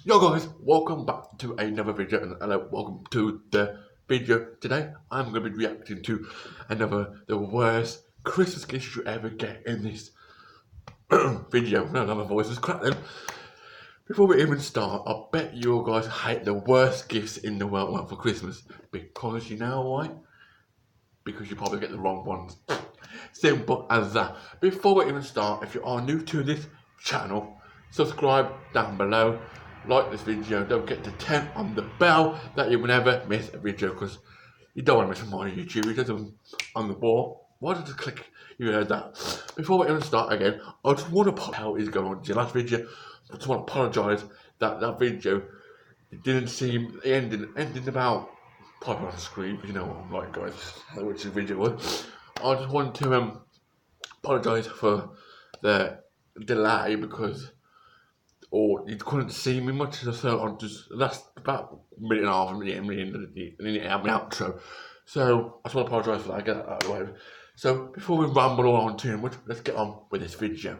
Yo guys, welcome back to another video and hello, welcome to the video. Today I'm going to be reacting to the worst Christmas gift you ever get in this video. No, my voice is cracking. Before we even start, I bet you guys hate the worst gifts in the world for Christmas. Because you know why? Because you probably get the wrong ones. Simple as that. Before we even start, if you are new to this channel, subscribe down below, like this video, don't forget to turn on the bell that you will never miss a video because you don't want to miss my YouTube videos on the ball. Why did you click? You heard that. Before we even start again, I just want to how is going on the last video. I just want to apologise that video it didn't seem ending about type on the screen, you know what I'm like guys, which the video was. I just want to apologise for the delay because you couldn't see me much, so I'm just that's about a minute and a half and the outro. So I just want to apologise for that, I get that out of the way. So before we ramble on too much, let's get on with this video.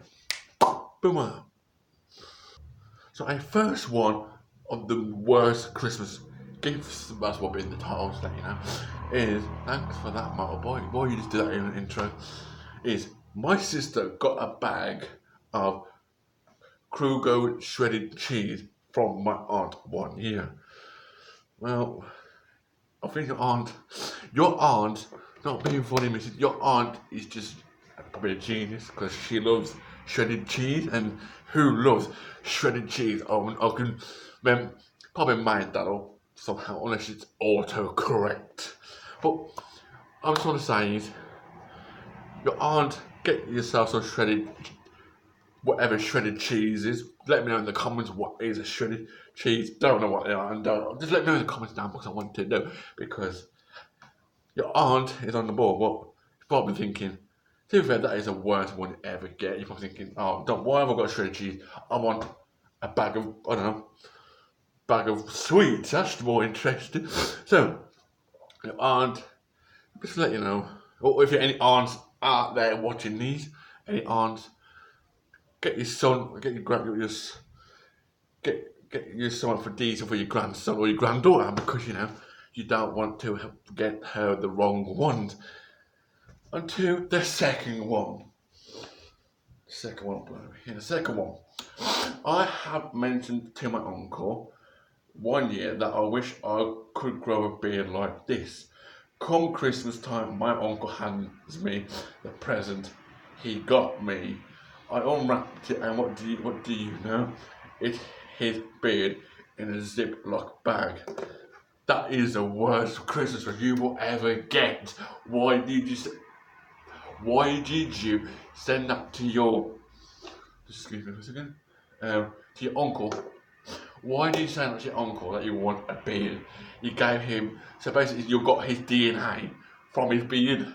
Boom. So a first one of the worst Christmas gifts, that's what in the title today, you know, is thanks for that motorbike. Why you just do that in an intro? Is my sister got a bag of Kruger shredded cheese from my aunt 1 year. Well, I think your aunt, not being funny, Mrs. Your aunt is just probably a genius because she loves shredded cheese, and who loves shredded cheese? I can probably made that up somehow, unless it's auto-correct. But I just want to say is, your aunt, get yourself some shredded, whatever shredded cheese is. Let me know in the comments what is a shredded cheese. Don't know what they are, and just let me know in the comments down because I want to know. Because your aunt is on the board, but you're probably thinking, to be fair, that is the worst one you ever get. You're probably thinking, oh, why have I got shredded cheese? I want a bag of, I don't know, bag of sweets. That's more interesting. So, your aunt, just to let you know, or if you're any aunts out there watching these, any aunts, get your son, get your son for these for your grandson or your granddaughter because you know you don't want to get her the wrong ones. And to the second one. The second one. I have mentioned to my uncle 1 year that I wish I could grow a beard like this. Come Christmas time, my uncle hands me the present he got me. I unwrapped it, and what do you know? It's his beard in a Ziploc bag. That is the worst Christmas you will ever get. Why did you send that to your, excuse me for a second, to your uncle? Why did you say that to your uncle that you want a beard? You gave him, so basically you got his DNA from his beard.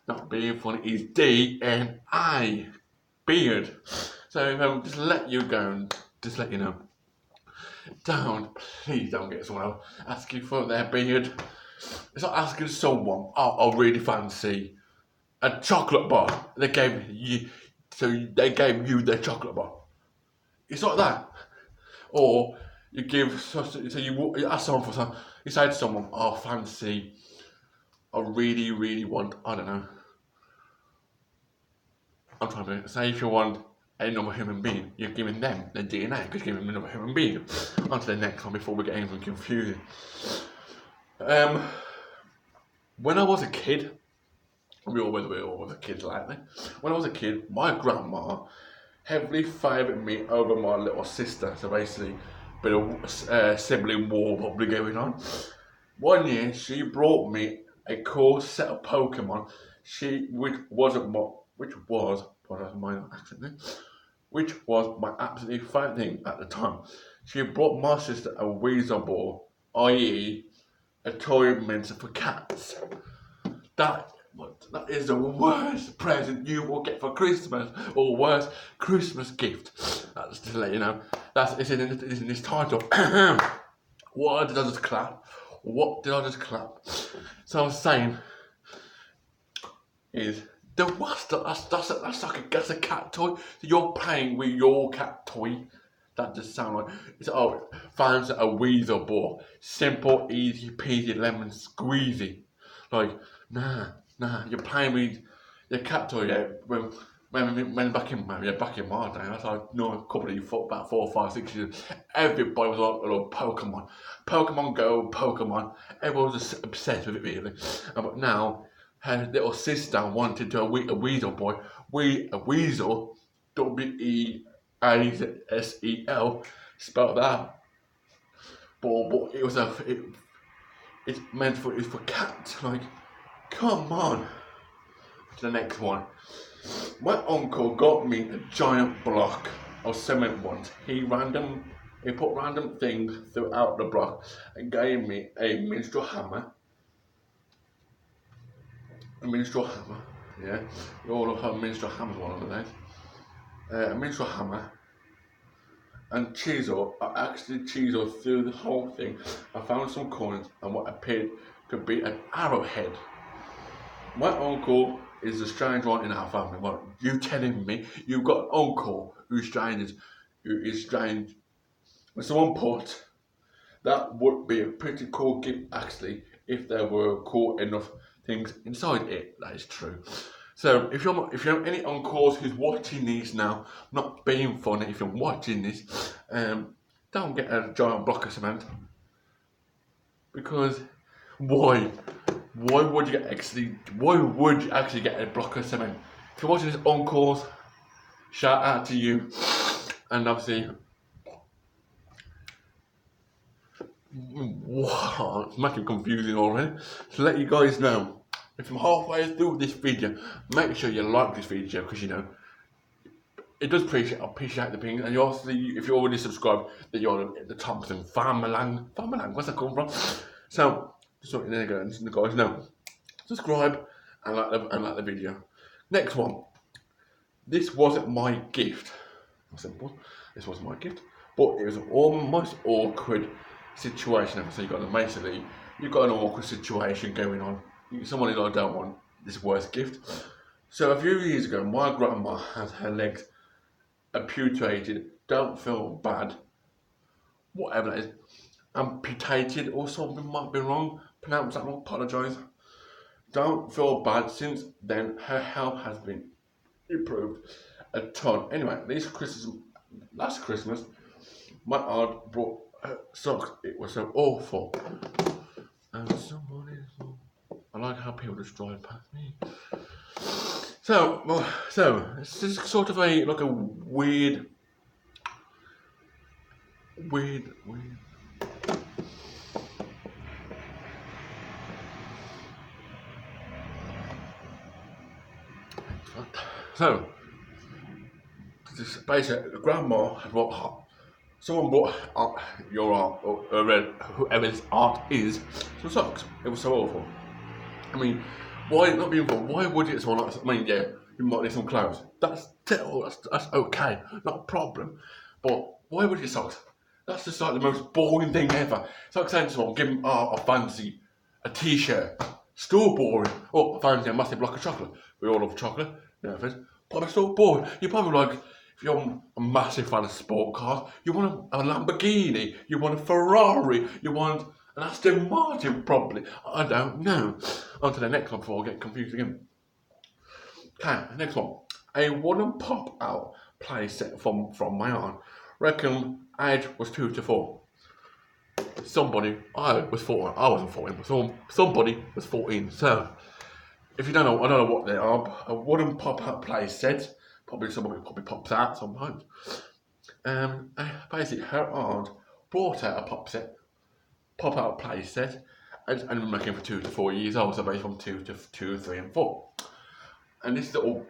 Not being funny, his DNA beard. So just let you go and just let you know. Please don't get someone else asking for their beard. It's like asking someone, oh, I really fancy a chocolate bar. They gave you their chocolate bar. It's like that. Or you give, so you ask someone for something, you say to someone, oh, fancy, I really, really want, I don't know. I'm trying to say if you want another human being, you're giving them the DNA because you're giving them another human being. On to the next one before we get anything confusing. When I was a kid, we all were kids lately. When I was a kid, my grandma heavily favoured me over my little sister. So basically, a bit of sibling war probably going on. 1 year, she brought me a cool set of Pokemon. Which was my absolutely favourite thing at the time. She brought my sister a Weasel Ball, i.e., a toy meant for cats. That is the worst present you will get for Christmas, or worst Christmas gift. That's just to let you know. It's in this title. What did I just clap? So I was saying is that's like that's a cat toy. So you're playing with your cat toy. That just sounds like it's fancy a weasel ball. Simple, easy peasy lemon squeezy. Like, nah, you're playing with your cat toy, yeah. When back in my day, I thought, no, a couple of you thought about 4, 5, 6 years, everybody was like a little Pokemon. Pokemon Go, Pokemon. Everyone was just obsessed with it, really. But now, her little sister wanted to a weasel boy. A weasel, WEASEL, spelled that. But it's meant for cats. Like, come on. To the next one. My uncle got me a giant block of cement once. He put random things throughout the block and gave me a minstrel hammer. Yeah. You all have minstrel hammers one of the days. A minstrel hammer and chisel. I actually chiseled through the whole thing. I found some coins and what appeared to be an arrowhead. My uncle is the strange one in our family. Well, you telling me you've got an uncle who is strange? When someone put, that would be a pretty cool gift actually, if there were cool enough things inside it. That is true. So if you have any uncles who's watching these now, not being funny, if you're watching this, don't get a giant block of cement. Because why would you actually get a block of cement? If you're watching this, uncles, shout out to you. And obviously, wow, it's making confusing already. To let you guys know, if I'm halfway through this video, make sure you like this video, because you know it does appreciate the things. And you also, if you're already subscribed, then you're the Thompson family. Where's that come from? So just so you guys know, subscribe and like the video. Next one. This wasn't my gift. Simple. This wasn't my gift, but it was an almost awkward situation. So you've got an awkward situation going on. Someone who I don't want this worst gift. So a few years ago, my grandma had her legs amputated. Don't feel bad. Whatever that is, amputated or something might be wrong. Pronounce that wrong. Apologise. Don't feel bad. Since then, her health has been improved a ton. Anyway, last Christmas, my aunt brought her socks. It was so awful. And I like how people just drive past me. So it's just sort of a weird. So, basically, grandma had someone brought your aunt, or whoever's aunt is, some socks. It was so awful. I mean, why not being fun? Why would you get someone like? I mean, yeah, you might need some clothes. That's okay, not a problem. But why would you get socks? That's just like the most boring thing ever. It's like saying to someone, give them I fancy a t-shirt. Still boring. Oh, I fancy a massive block of chocolate. We all love chocolate. No offense. But it's still boring. You're probably like, if you're a massive fan of sport cars, you want a Lamborghini, you want a Ferrari, you want an Aston Martin probably. I don't know. On to the next one before I get confused again. Okay, next one. A wooden pop-out play set from my aunt. Reckon age was 2 to 4. I was 14. I wasn't 14, but somebody was 14. So, if you don't know, I don't know what they are. A wooden pop-out play set. Somebody pops out sometimes. Basically, her aunt brought out a pop-out play set, and I'm looking for 2 to 4 years old. So basically, from 2 to 2, 3, and 4. And this little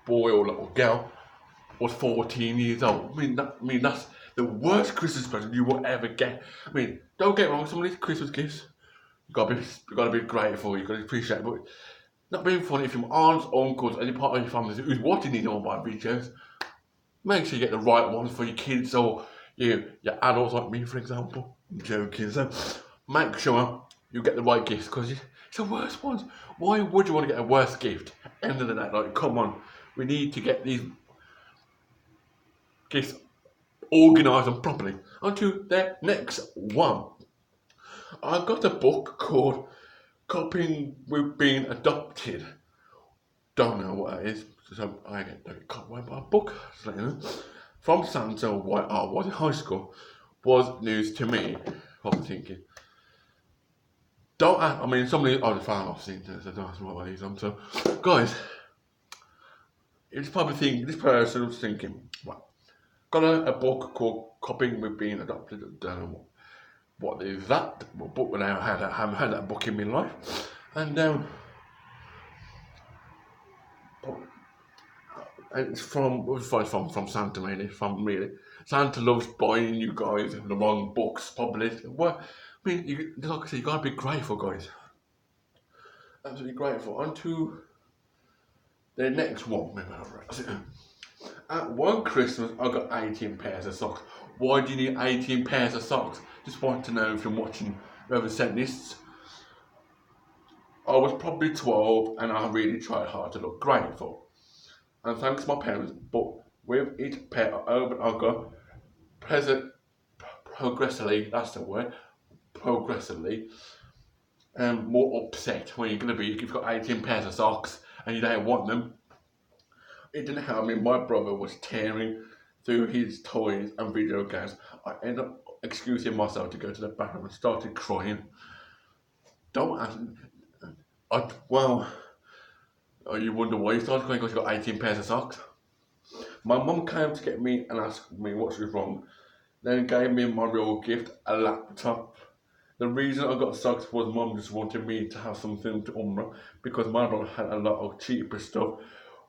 boy or little girl was 14 years old. I mean that's the worst Christmas present you will ever get. I mean, don't get me wrong, some of these Christmas gifts, you gotta be grateful, you gotta appreciate it, but not being funny. If your aunts, uncles, any part of your family who's watching these online videos, make sure you get the right ones for your kids or your adults like me, for example. I'm joking. So make sure you get the right gifts, because it's the worst ones. Why would you want to get a worse gift? End of the day, like, come on, we need to get these gifts organise them properly. On to the next one. I got a book called Coping with Being Adopted. Don't know what that is, so I get caught by a book. So, you know, from Santa White Art was in high school was news to me. I was thinking, don't ask, I mean, somebody on the farm I've seen this, so don't ask me what these are. So, guys, it's probably thinking, this person was thinking, well, got a book called Coping with Being Adopted. I don't know what is that book, but I haven't had that book in my life. And it's from Santa, really. Santa loves buying you guys the wrong books, probably. Well, I mean, like I said, you gotta be grateful, guys. Absolutely grateful. On to the next one. At one Christmas, I got 18 pairs of socks. Why do you need 18 pairs of socks? Just want to know if you're watching whoever sent this. I was probably 12 and I really tried hard to look grateful. And thanks to my parents, but with each pair I opened, I got progressively, that's the word, progressively, more upset when you're going to be if you've got 18 pairs of socks and you don't want them. It didn't help me. My brother was tearing through his toys and video games. I ended up excusing myself to go to the bathroom and started crying. Don't ask. You wonder why you started crying because you got 18 pairs of socks. My mum came to get me and asked me what was wrong. Then gave me my real gift, a laptop. The reason I got socks was mum just wanted me to have something to umbrella because my brother had a lot of cheaper stuff.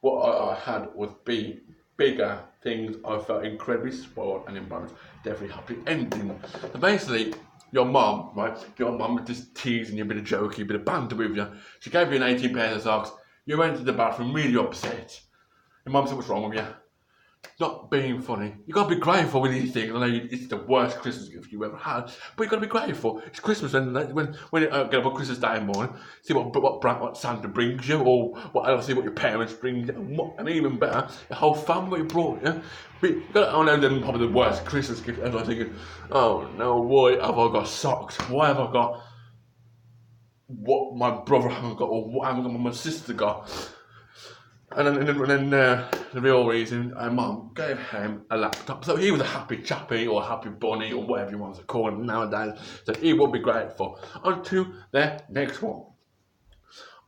What I had was bigger things. I felt incredibly spoiled and embarrassed. Definitely happy ending. So basically, your mum, right? Your mum was just teasing you, a bit of jokey, a bit of banter with you. She gave you an 18 pairs of socks. You went to the bathroom really upset. Your mum said, what's wrong with you? Not being funny. You gotta be grateful with these things. I know it's the worst Christmas gift you ever had, but you gotta be grateful. It's Christmas, and when you get up on Christmas Day morning, see what Santa brings you, or see what your parents bring you, and even better, your whole family brought you. But you gotta, I know them probably the worst Christmas gift ever. I'm thinking, oh no, why have I got socks? Why have I got what my brother haven't got, or what haven't got my sister got? And then the real reason, mum gave him a laptop. So he was a happy chappy or happy bunny or whatever you want to call him nowadays. So he would be grateful. On to the next one.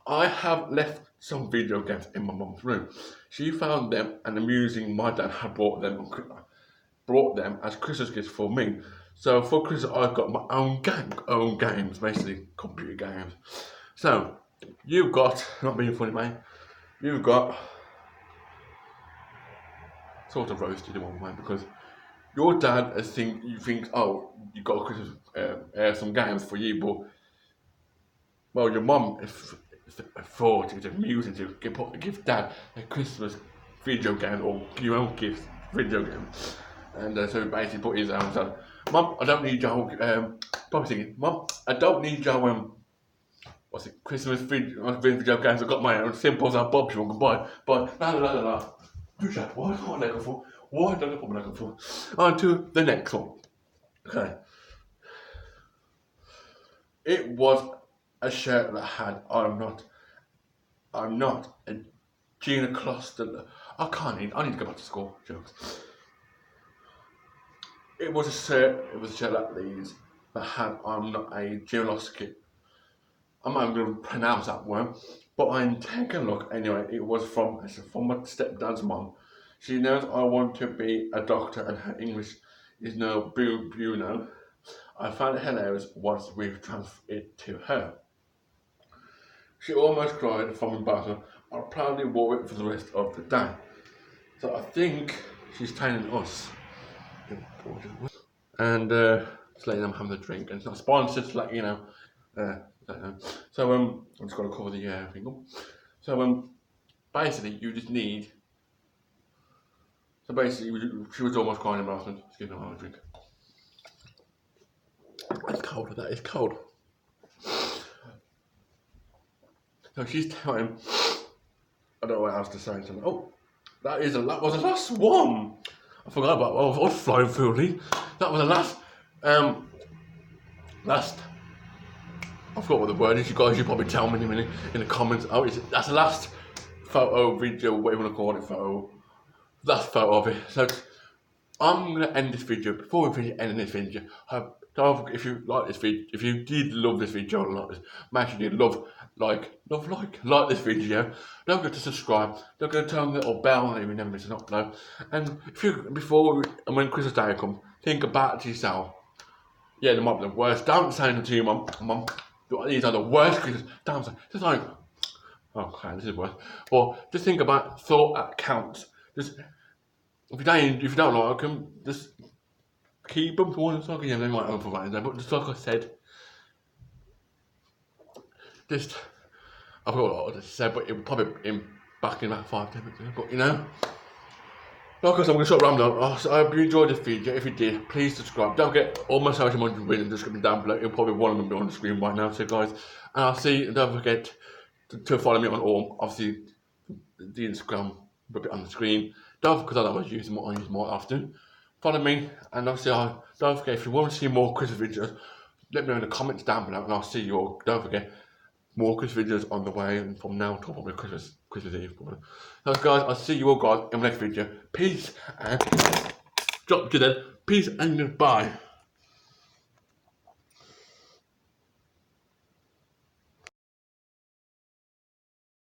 I have left some video games in my mum's room. She found them and amusing. My dad had brought them as Christmas gifts for me. So for Christmas, I got my own games, basically computer games. So you've got, not being funny, mate. You've got sort of roasted in one way because your dad thinks, oh, you got Christmas some games for you, but well, your mum thought it was amusing to give dad a Christmas video game or your own gift video game, and so he basically put his own. So, Mum, I don't need your probably thinking, Mum, I don't need your what's it, Christmas video games, I've got my own, simple as Bob's one, goodbye. But, no. Why can't I go for? Why don't I put my for? On to the next one. Okay. It was a shirt that had, I'm not a Gina Cluster. I need to go back to school, jokes. It was a shirt that reads, that had, I'm not a Geoloski. I'm not going to pronounce that word, but I'm taking a look anyway. It was from my stepdad's mum. She knows I want to be a doctor and her English is no Bruno. I found it hilarious once we've transferred it to her. She almost cried from embarrassment. I proudly wore it for the rest of the day. So I think she's telling us. And just letting them have the drink. And it's not sponsored, to let you know. So I'm just going to cover the thing. So basically you just need. So basically she was almost crying embarrassment. Excuse me, I'll have a drink. It's cold. That is cold. So she's telling. I don't know what else to say. Oh, that was the last one. I forgot about. I was flying through these. That was the last. I forgot what the word is. You guys, you probably tell me in the comments. Oh, that's the last photo, video, whatever you want to call it, photo. Last photo of it. So I'm gonna end this video. Before we finish ending this video, don't forget, if you like this video, if you did love this video or not, make sure you like this video. Don't forget to subscribe. Don't forget to turn the little bell and you never miss an upload. And when Christmas Day comes, think about it to yourself. Yeah, they might be the worst. Don't say them to your mum. These are the worst Christmas. Don't say. Just like, oh, okay, this is worse. But just think about thought that counts. Just if you don't like them, just keep them for one second. Yeah, they might have provided them, but just like I said, just I forgot what I just said, but it would probably be back in about 5-10 minutes. But you know, like I said, I'm gonna stop rambling on. So I hope you enjoyed this video. If you did, please subscribe. Don't forget all my social media in the description down below. You'll probably one of them be on the screen right now. So guys, and I'll see you. Don't forget to follow me on all. Obviously, the Instagram will be on the screen. Don't because I always use more often. Follow me, and obviously don't forget if you want to see more Christmas videos, let me know in the comments down below, and I'll see you all. Don't forget more Christmas videos on the way, and from now to probably Christmas Eve. So guys, I'll see you all guys in the next video. Peace and peace and goodbye.